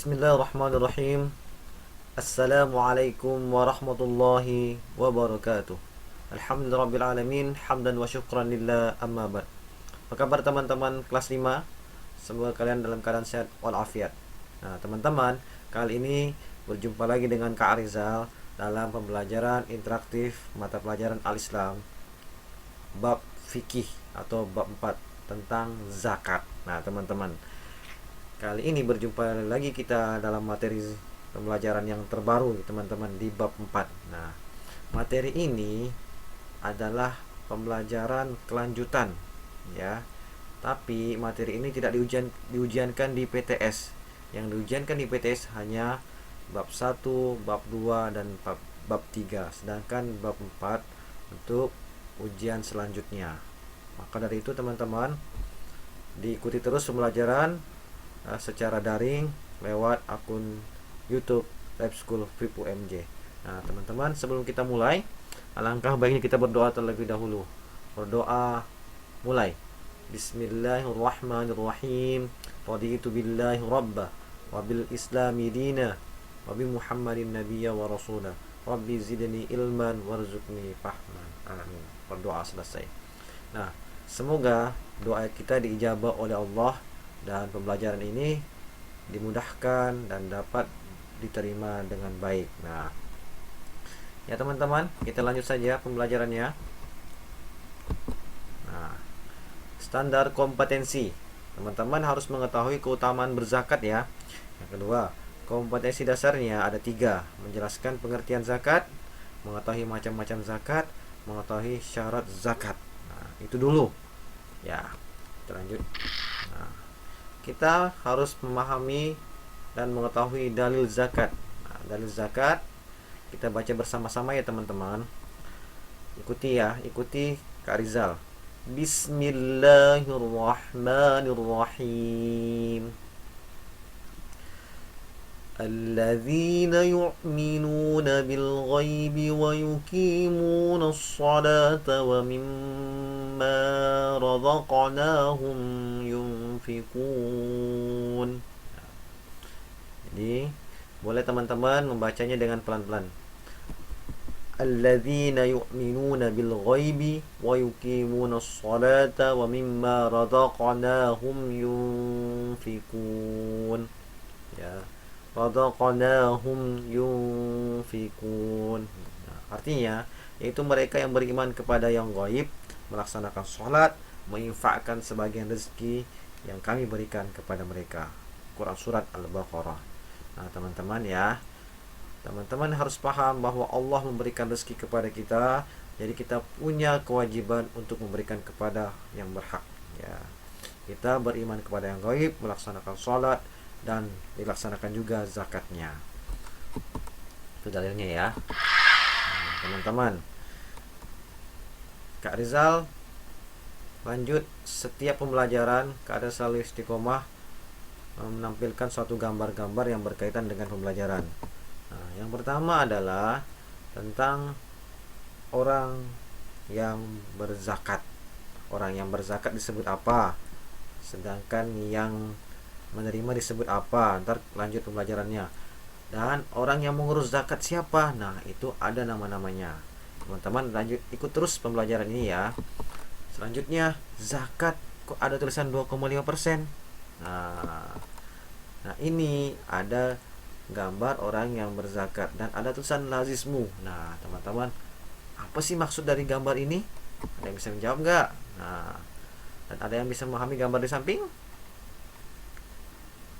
Bismillahirrahmanirrahim. Assalamualaikum warahmatullahi wabarakatuh. Alhamdulillahirrabbilalamin. Hamdan wa syukran lillah, amma ba'd. Apa kabar teman-teman kelas 5? Semoga kalian dalam keadaan sehat walafiat. Nah teman-teman, kali ini berjumpa lagi dengan Kak Arizal dalam pembelajaran interaktif mata pelajaran Al-Islam bab fikih atau bab 4 tentang zakat. Nah teman-teman, kali ini berjumpa lagi kita dalam materi pembelajaran yang terbaru teman-teman di bab 4. Nah, materi ini adalah pembelajaran kelanjutan ya. Tapi materi ini tidak diujiankan di PTS. Yang diujiankan di PTS hanya bab 1, bab 2 dan bab 3. Sedangkan bab 4 untuk ujian selanjutnya. Maka dari itu teman-teman diikuti terus pembelajaran secara daring lewat akun YouTube Live School VIP UMJ. Nah, teman-teman, sebelum kita mulai, alangkah baiknya kita berdoa terlebih dahulu. Berdoa mulai. Bismillahirrahmanirrahim. Raditu billahi rabba wa bil islami dina wa bi Muhammadin nabiyya wa rasula. Rabbi zidni ilman warzuqni fahman. Amin. Berdoa selesai. Nah, semoga doa kita diijabah oleh Allah dan pembelajaran ini dimudahkan dan dapat diterima dengan baik. Nah, ya teman-teman, kita lanjut saja pembelajarannya. Nah, standar kompetensi. Teman-teman harus mengetahui keutamaan berzakat ya. Yang kedua, kompetensi dasarnya ada 3. Menjelaskan pengertian zakat, mengetahui macam-macam zakat, mengetahui syarat zakat. Nah, itu dulu. Ya, kita lanjut. Nah, kita harus memahami dan mengetahui dalil zakat. Nah, dalil zakat kita baca bersama-sama ya teman-teman. Ikuti ya, ikuti Kak Rizal. Bismillahirrahmanirrahim. الذين يؤمنون بالغيب ويقيمون الصلاة ومما رزقناهم ينفقون. Jadi boleh teman-teman membacanya dengan pelan-pelan. Alladzina yu'minuna bil ghaibi wa yuqimuna as-salata wa mimma razaqnahum yunfikun. Ya. Razaqnahum yunfikun. Nah, artinya yaitu mereka yang beriman kepada yang gaib, melaksanakan sholat, menginfakkan sebagian rezeki yang kami berikan kepada mereka. Quran surat Al-Baqarah. Nah, teman-teman ya, teman-teman harus paham bahwa Allah memberikan rezeki kepada kita, jadi kita punya kewajiban untuk memberikan kepada yang berhak ya. Kita beriman kepada yang gaib, melaksanakan sholat, dan dilaksanakan juga zakatnya. Itu dalilnya ya. Nah, teman-teman, Kak Rizal lanjut setiap pembelajaran Kak Rizal Istiqomah menampilkan suatu gambar-gambar yang berkaitan dengan pembelajaran. Nah, yang pertama adalah tentang orang yang berzakat. Orang yang berzakat disebut apa? Sedangkan yang menerima disebut apa? Ntar lanjut pembelajarannya. Dan orang yang mengurus zakat siapa? Nah, itu ada nama-namanya. Teman-teman lanjut ikut terus pembelajaran ini ya. Selanjutnya, zakat kok ada tulisan 2,5%? Nah, ini ada gambar orang yang berzakat dan ada tulisan lazismu. Nah, teman-teman, apa sih maksud dari gambar ini? Ada yang bisa menjawab nggak? Nah, dan ada yang bisa memahami gambar di samping?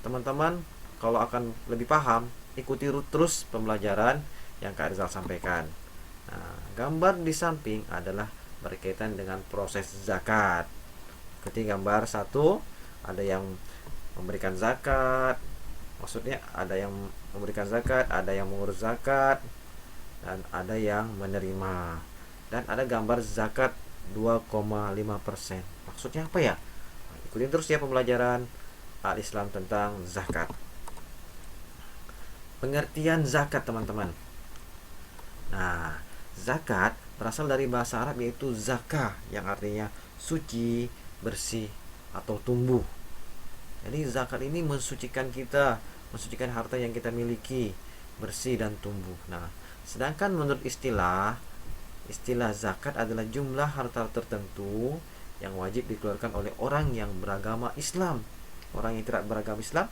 Teman-teman, kalau akan lebih paham, ikuti terus pembelajaran yang Kak Rizal sampaikan. Nah, gambar di samping adalah berkaitan dengan proses zakat. Ikuti gambar 1, ada yang memberikan zakat. Maksudnya ada yang memberikan zakat, ada yang mengurus zakat, dan ada yang menerima. Dan ada gambar zakat 2,5%. Maksudnya apa ya? Nah, ikutin terus ya pembelajaran Al-Islam tentang zakat. Pengertian zakat teman-teman. Nah, zakat berasal dari bahasa Arab yaitu zakah yang artinya suci, bersih atau tumbuh. Jadi zakat ini mensucikan kita, mensucikan harta yang kita miliki, bersih dan tumbuh. Nah, sedangkan menurut istilah zakat adalah jumlah harta tertentu yang wajib dikeluarkan oleh orang yang beragama Islam. Orang yang tidak beragama Islam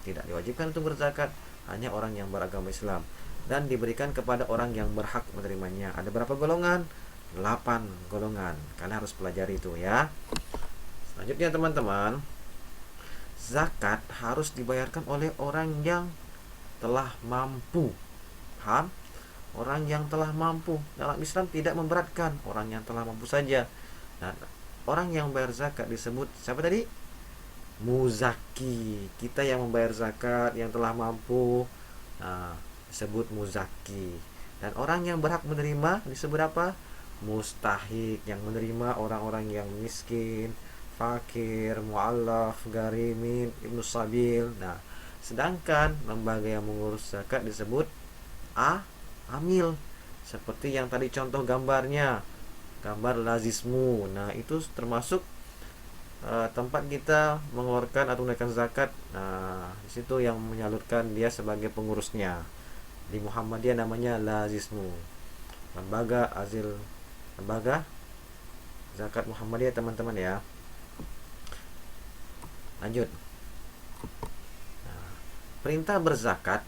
tidak diwajibkan untuk berzakat, hanya orang yang beragama Islam, dan diberikan kepada orang yang berhak menerimanya. Ada berapa golongan? 8 golongan. Kalian harus pelajari itu ya. Selanjutnya teman-teman, zakat harus dibayarkan oleh orang yang telah mampu. Paham? Orang yang telah mampu. Dalam Islam tidak memberatkan, orang yang telah mampu saja. Nah, orang yang bayar zakat disebut siapa tadi? Muzaki. Kita yang membayar zakat yang telah mampu, nah, disebut muzaki. Dan orang yang berhak menerima disebut apa? Mustahik, yang menerima orang-orang yang miskin, fakir, mu'allaf, garimin, ibnu sabil. Nah, sedangkan lembaga yang mengurus zakat disebut amil, seperti yang tadi contoh gambarnya, gambar lazismu. Nah, itu termasuk tempat kita mengeluarkan atau menaikkan zakat. Nah, di situ yang menyalurkan dia sebagai pengurusnya. Di Muhammadiyah namanya lazismu, lembaga zakat Muhammadiyah teman-teman ya. Lanjut. Nah, perintah berzakat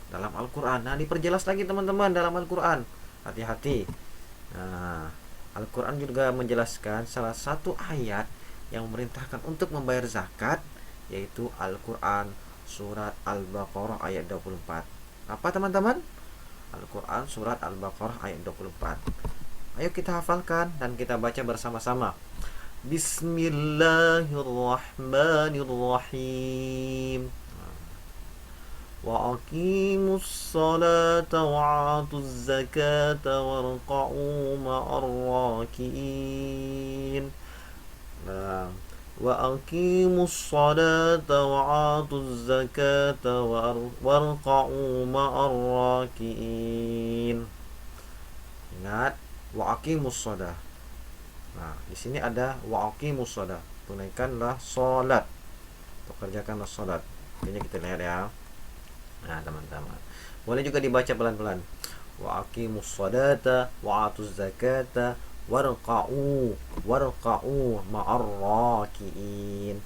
dalam Al-Quran. Nah, diperjelas lagi teman-teman dalam Al-Quran. Hati-hati. Nah, Al-Quran juga menjelaskan salah satu ayat yang memerintahkan untuk membayar zakat, yaitu Al-Quran surat Al-Baqarah ayat 24. Apa teman-teman? Al-Quran surat Al-Baqarah ayat 24. Ayo kita hafalkan dan kita baca bersama-sama. Bismillahirrahmanirrahim. وأقيموا الصلاة وآتوا الزكاة واركعوا مع الراكعين. وأقيموا الصلاة وآتوا الزكاة واركعوا مع الراكعين. Ingat, wa'aqimus shalah. Nah, di sini ada wa'aqimus shalah. Tunaikanlah salat. Kerjakanlah salat. Ini kita lihat ya. Nah, teman-teman, boleh juga dibaca pelan-pelan. Wa aqimus sholata wa atuz zakata warqa'u ma'ar raki'in.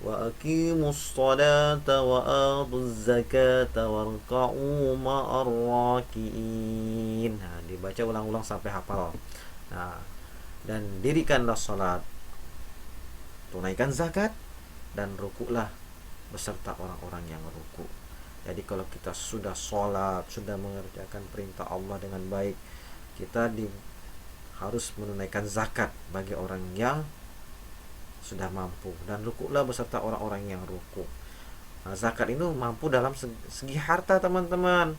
Wa aqimus sholata wa atuz zakata warqa'u ma'ar raki'in. Nah, dibaca ulang-ulang sampai hafal. Nah, dan dirikanlah salat, tunaikan zakat, dan rukuklah beserta orang-orang yang ruku. Jadi kalau kita sudah sholat, sudah mengerjakan perintah Allah dengan baik, kita harus menunaikan zakat bagi orang yang sudah mampu, dan rukuklah beserta orang-orang yang ruku. Nah, zakat itu mampu dalam segi harta teman-teman,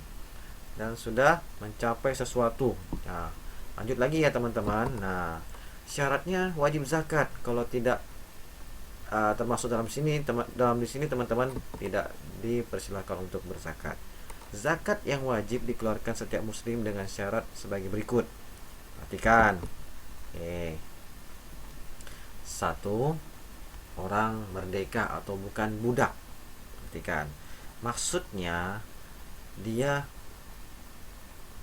dan sudah mencapai sesuatu. Nah, lanjut lagi ya teman-teman. Nah, syaratnya wajib zakat. Kalau tidak termasuk dalam di sini teman-teman tidak dipersilakan untuk berzakat. Zakat yang wajib dikeluarkan setiap muslim dengan syarat sebagai berikut. Perhatikan. Oke. 1. Orang merdeka atau bukan budak. Perhatikan. Maksudnya dia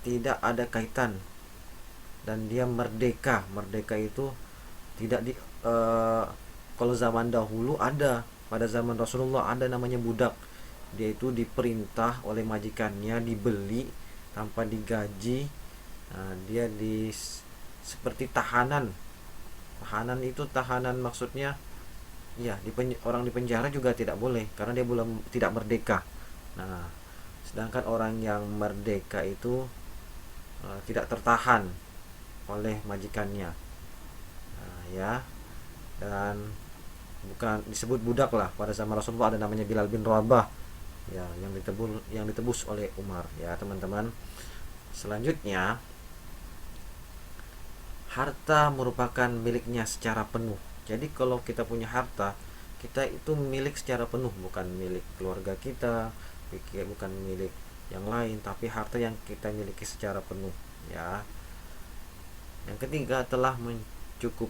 tidak ada kaitan dan dia merdeka. Merdeka itu tidak di kalau zaman dahulu ada, pada zaman Rasulullah ada namanya budak. Dia itu diperintah oleh majikannya, dibeli tanpa digaji. Nah, dia seperti tahanan. Tahanan itu maksudnya ya, orang di penjara juga tidak boleh karena dia tidak merdeka. Nah, sedangkan orang yang merdeka itu tidak tertahan oleh majikannya. Nah, ya. Dan bukan disebut budak lah. Pada zaman Rasulullah ada namanya Bilal bin Rabah ya, yang ditebus oleh Umar ya teman-teman. Selanjutnya, harta merupakan miliknya secara penuh. Jadi kalau kita punya harta, kita itu milik secara penuh, bukan milik keluarga kita, bukan milik yang lain, tapi harta yang kita miliki secara penuh ya. Yang ketiga, telah mencukup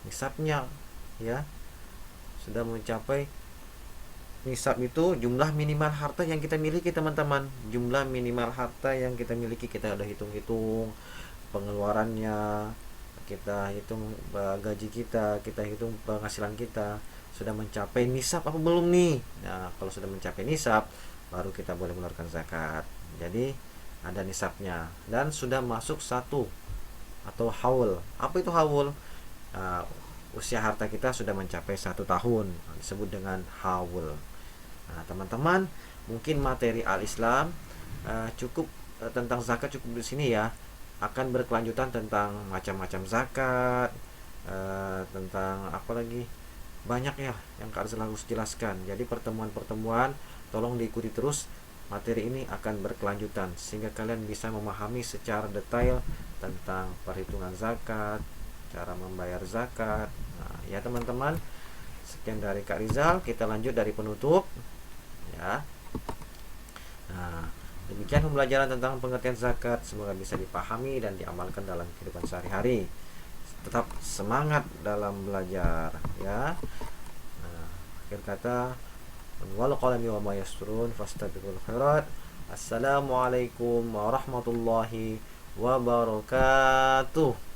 nisabnya ya, sudah mencapai Nisab itu jumlah minimal harta yang kita miliki, teman-teman. Jumlah minimal harta yang kita miliki, kita udah hitung-hitung pengeluarannya, kita hitung gaji kita hitung penghasilan kita, sudah mencapai nisab apa belum nih. Nah, kalau sudah mencapai nisab, baru kita boleh mengeluarkan zakat. Jadi ada nisabnya dan sudah masuk satu atau haul. Apa itu haul? Nah, usia harta kita sudah mencapai 1 tahun, disebut dengan haul. Nah, teman-teman, mungkin materi al-Islam cukup tentang zakat cukup di sini ya. Akan berkelanjutan tentang macam-macam zakat, tentang apa lagi? Banyak ya yang harus jelaskan. Jadi pertemuan-pertemuan tolong diikuti terus. Materi ini akan berkelanjutan sehingga kalian bisa memahami secara detail tentang perhitungan zakat, cara membayar zakat. Nah, ya teman-teman, sekian dari Kak Rizal, kita lanjut dari penutup ya. Nah, demikian pembelajaran tentang pengertian zakat, semoga bisa dipahami dan diamalkan dalam kehidupan sehari-hari. Tetap semangat dalam belajar ya. Nah, akhir kata, wal qalami wa ma yasturun fastabiqul khairat. Assalamualaikum warahmatullahi wabarakatuh.